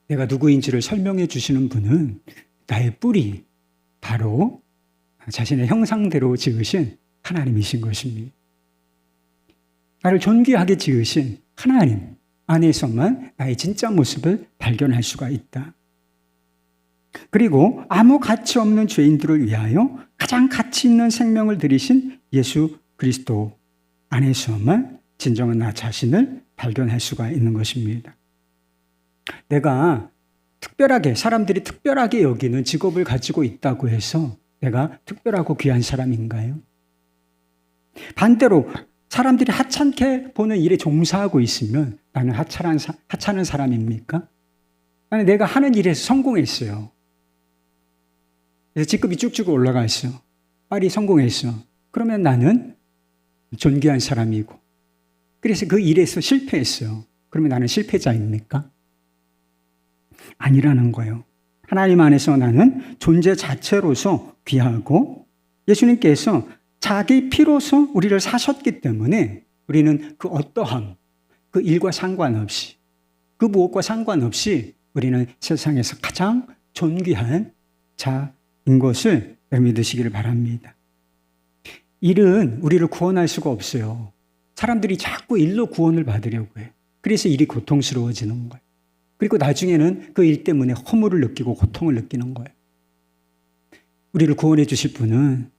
내가 누구인지를 설명해 주시는 분은 나의 뿌리, 바로 자신의 형상대로 지으신 하나님이신 것입니다. 나를 존귀하게 지으신 하나님 안에서만 나의 진짜 모습을 발견할 수가 있다. 그리고 아무 가치 없는 죄인들을 위하여 가장 가치 있는 생명을 들이신 예수 그리스도 안에서만 진정한 나 자신을 발견할 수가 있는 것입니다. 내가 특별하게, 사람들이 특별하게 여기는 직업을 가지고 있다고 해서 내가 특별하고 귀한 사람인가요? 반대로 사람들이 하찮게 보는 일에 종사하고 있으면 나는 하찮은 사람입니까? 나는 내가 하는 일에서 성공했어요. 그래서 직급이 쭉쭉 올라가 있어. 빨리 성공했어. 그러면 나는 존귀한 사람이고, 그래서 그 일에서 실패했어요. 그러면 나는 실패자입니까? 아니라는 거예요. 하나님 안에서 나는 존재 자체로서 귀하고 예수님께서 자기 피로서 우리를 사셨기 때문에 우리는 그 어떠함, 그 일과 상관없이, 그 무엇과 상관없이 우리는 세상에서 가장 존귀한 자인 것을 믿으시기를 바랍니다. 일은 우리를 구원할 수가 없어요. 사람들이 자꾸 일로 구원을 받으려고 해요. 그래서 일이 고통스러워지는 거예요. 그리고 나중에는 그 일 때문에 허물을 느끼고 고통을 느끼는 거예요. 우리를 구원해 주실 분은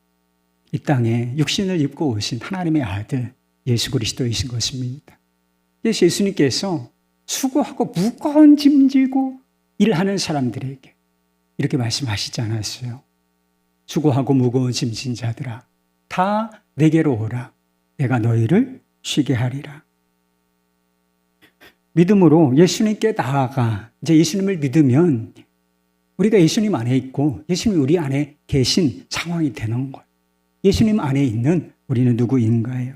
이 땅에 육신을 입고 오신 하나님의 아들 예수 그리스도이신 것입니다. 예수님께서 수고하고 무거운 짐 지고 일하는 사람들에게 이렇게 말씀하시지 않았어요. 수고하고 무거운 짐 진 자들아, 다 내게로 오라. 내가 너희를 쉬게 하리라. 믿음으로 예수님께 나아가 이제 예수님을 믿으면 우리가 예수님 안에 있고 예수님이 우리 안에 계신 상황이 되는 거예요. 예수님 안에 있는 우리는 누구인가요?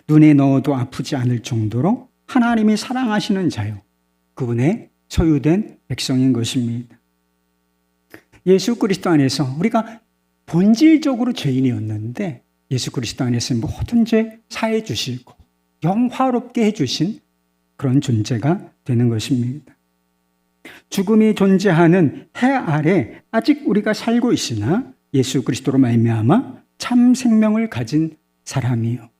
눈에 넣어도 아프지 않을 정도로 하나님이 사랑하시는 자요. 그분의 소유된 백성인 것입니다. 예수 그리스도 안에서 우리가 본질적으로 죄인이었는데 예수 그리스도 안에서 모든 죄 사해 주시고 영화롭게 해주신 그런 존재가 되는 것입니다. 죽음이 존재하는 해 아래 아직 우리가 살고 있으나 예수 그리스도로 말미암아 참 생명을 가진 사람이요.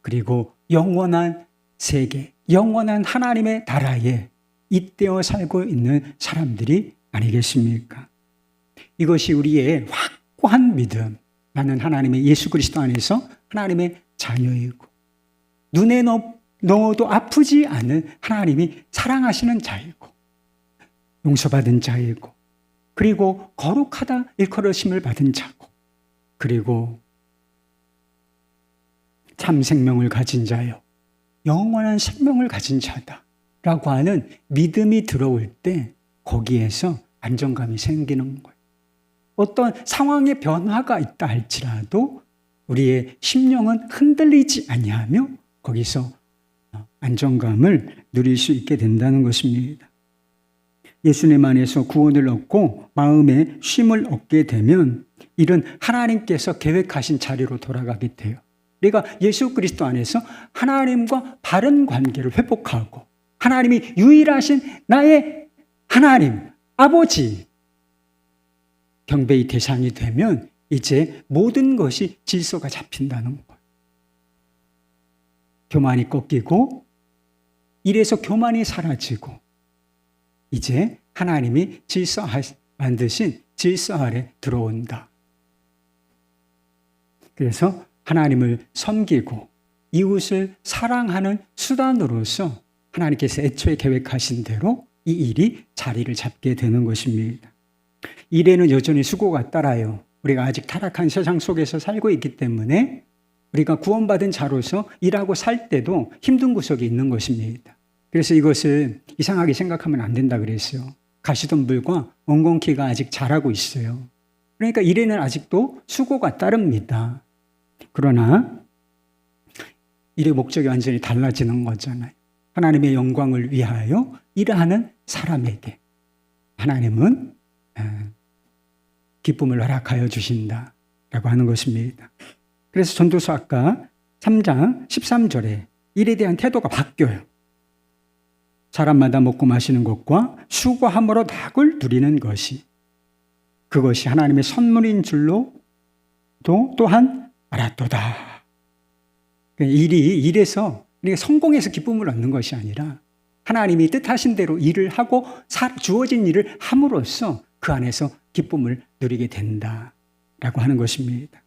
그리고 영원한 세계, 영원한 하나님의 나라에 잇대어 살고 있는 사람들이 아니겠습니까? 이것이 우리의 확고한 믿음. 나는 하나님의 예수 그리스도 안에서 하나님의 자녀이고 눈에 넣어도 아프지 않은 하나님이 사랑하시는 자이고 용서받은 자이고 그리고 거룩하다 일컬으심을 받은 자고 그리고 참 생명을 가진 자요. 영원한 생명을 가진 자다라고 하는 믿음이 들어올 때 거기에서 안정감이 생기는 거예요. 어떤 상황의 변화가 있다 할지라도 우리의 심령은 흔들리지 아니하며 거기서 안정감을 누릴 수 있게 된다는 것입니다. 예수님 안에서 구원을 얻고 마음에 쉼을 얻게 되면 이런 하나님께서 계획하신 자리로 돌아가게 돼요. 우리가 예수 그리스도 안에서 하나님과 바른 관계를 회복하고 하나님이 유일하신 나의 하나님, 아버지 경배의 대상이 되면 이제 모든 것이 질서가 잡힌다는 거예요. 교만이 꺾이고 이래서 교만이 사라지고 이제 하나님이 만드신 질서 아래 들어온다. 그래서 하나님을 섬기고 이웃을 사랑하는 수단으로서 하나님께서 애초에 계획하신 대로 이 일이 자리를 잡게 되는 것입니다. 일에는 여전히 수고가 따라요. 우리가 아직 타락한 세상 속에서 살고 있기 때문에 우리가 구원받은 자로서 일하고 살 때도 힘든 구석이 있는 것입니다. 그래서 이것을 이상하게 생각하면 안 된다 그랬어요. 가시덤불과 엉겅퀴가 아직 자라고 있어요. 그러니까 일에는 아직도 수고가 따릅니다. 그러나 일의 목적이 완전히 달라지는 거잖아요. 하나님의 영광을 위하여 일하는 사람에게 하나님은 기쁨을 허락하여 주신다라고 하는 것입니다. 그래서 전도서 아까 3장 13절에 일에 대한 태도가 바뀌어요. 사람마다 먹고 마시는 것과 수고함으로 낙을 누리는 것이 그것이 하나님의 선물인 줄로 또한 알았도다. 일에서 우리가 성공해서 기쁨을 얻는 것이 아니라 하나님이 뜻하신 대로 일을 하고 주어진 일을 함으로써 그 안에서 기쁨을 누리게 된다라고 하는 것입니다.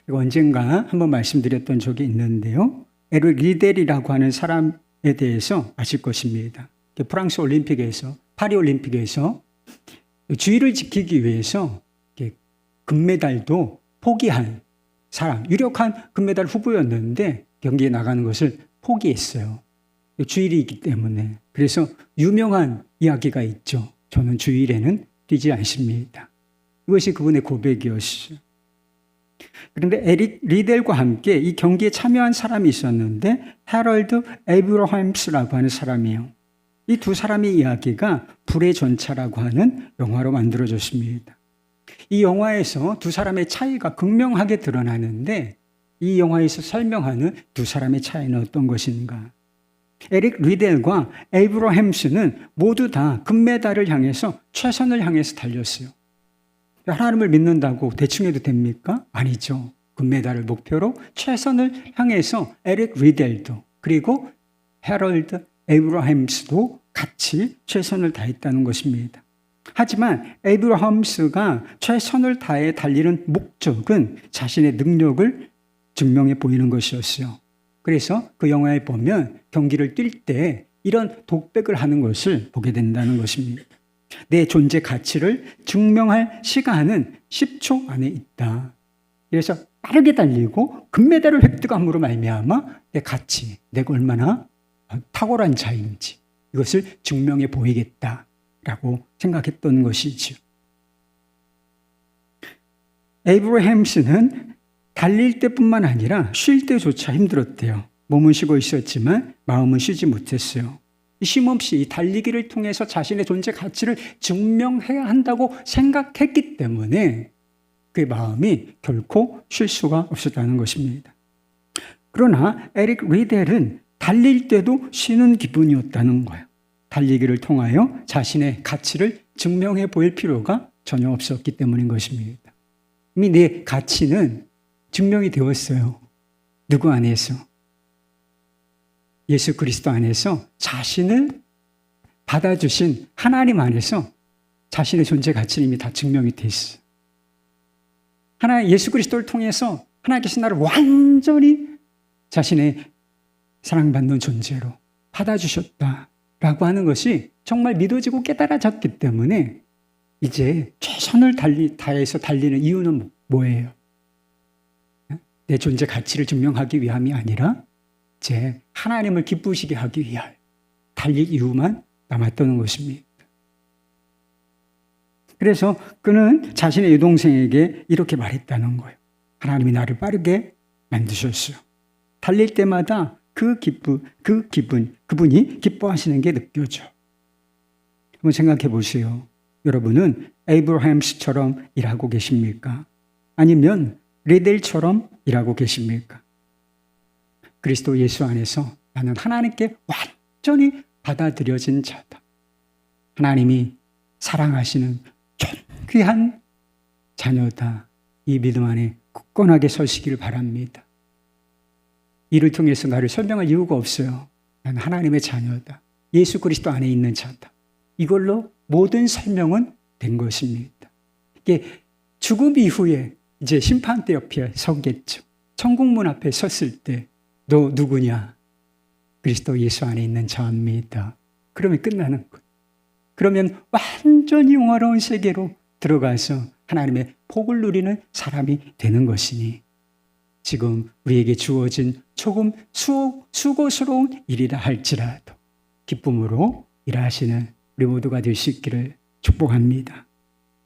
이거 언젠가 한번 말씀드렸던 적이 있는데요. 에릭 리델이라고 하는 사람에 대해서 아실 것입니다. 프랑스 올림픽에서 파리 올림픽에서 주의를 지키기 위해서 금메달도 포기한 사람, 유력한 금메달 후보였는데 경기에 나가는 것을 포기했어요. 주일이 있기 때문에. 그래서 유명한 이야기가 있죠. 저는 주일에는 뛰지 않습니다. 이것이 그분의 고백이었어요. 그런데 에릭 리델과 함께 이 경기에 참여한 사람이 있었는데 해럴드 에이브러햄스라고 하는 사람이에요. 이 두 사람의 이야기가 불의 전차라고 하는 영화로 만들어졌습니다. 이 영화에서 두 사람의 차이가 극명하게 드러나는데 이 영화에서 설명하는 두 사람의 차이는 어떤 것인가? 에릭 리델과 에이브러햄스는 모두 다 금메달을 향해서 최선을 향해서 달렸어요. 하나님을 믿는다고 대충 해도 됩니까? 아니죠. 금메달을 목표로 최선을 향해서 에릭 리델도 그리고 해럴드 에이브러햄스도 같이 최선을 다했다는 것입니다. 하지만 에이브러햄스가 최선을 다해 달리는 목적은 자신의 능력을 증명해 보이는 것이었어요. 그래서 그 영화에 보면 경기를 뛸 때 이런 독백을 하는 것을 보게 된다는 것입니다. 내 존재 가치를 증명할 시간은 10초 안에 있다. 그래서 빠르게 달리고 금메달을 획득함으로 말미암아 내 가치, 내가 얼마나 탁월한 자인지 이것을 증명해 보이겠다라고 생각했던 것이죠. 에이브러햄스는 달릴 때뿐만 아니라 쉴 때조차 힘들었대요. 몸은 쉬고 있었지만 마음은 쉬지 못했어요. 쉼없이 달리기를 통해서 자신의 존재 가치를 증명해야 한다고 생각했기 때문에 그의 마음이 결코 쉴 수가 없었다는 것입니다. 그러나 에릭 리델은 달릴 때도 쉬는 기분이었다는 거예요. 달리기를 통하여 자신의 가치를 증명해 보일 필요가 전혀 없었기 때문인 것입니다. 이미 내 가치는 증명이 되었어요. 누구 안에서? 예수 그리스도 안에서 자신을 받아주신 하나님 안에서 자신의 존재 가치는 이미 다 증명이 돼 있어요. 예수 그리스도를 통해서 하나님께서 나를 완전히 자신의 사랑받는 존재로 받아주셨다라고 하는 것이 정말 믿어지고 깨달아졌기 때문에 이제 최선을 다해서 달리는 이유는 뭐예요? 내 존재 가치를 증명하기 위함이 아니라 이제 하나님을 기쁘시게 하기 위한 달릴 이유만 남았다는 것입니다. 그래서 그는 자신의 여동생에게 이렇게 말했다는 거예요. 하나님이 나를 빠르게 만드셨어요. 달릴 때마다 그분이 기뻐하시는 게 느껴져. 한번 생각해 보세요. 여러분은 에이브러햄스처럼 일하고 계십니까? 아니면 리델처럼 일하고 계십니까? 그리스도 예수 안에서 나는 하나님께 완전히 받아들여진 자다. 하나님이 사랑하시는 존귀한 자녀다. 이 믿음 안에 굳건하게 서시기를 바랍니다. 이를 통해서 나를 설명할 이유가 없어요. 나는 하나님의 자녀다. 예수 그리스도 안에 있는 자다. 이걸로 모든 설명은 된 것입니다. 이게 죽음 이후에 이제 심판대 옆에 서겠죠. 천국문 앞에 섰을 때 너 누구냐? 그리스도 예수 안에 있는 자입니다. 그러면 끝나는 것. 그러면 완전히 영화로운 세계로 들어가서 하나님의 복을 누리는 사람이 되는 것이니 지금 우리에게 주어진 조금 수고스러운 일이라 할지라도 기쁨으로 일하시는 우리 모두가 될 수 있기를 축복합니다.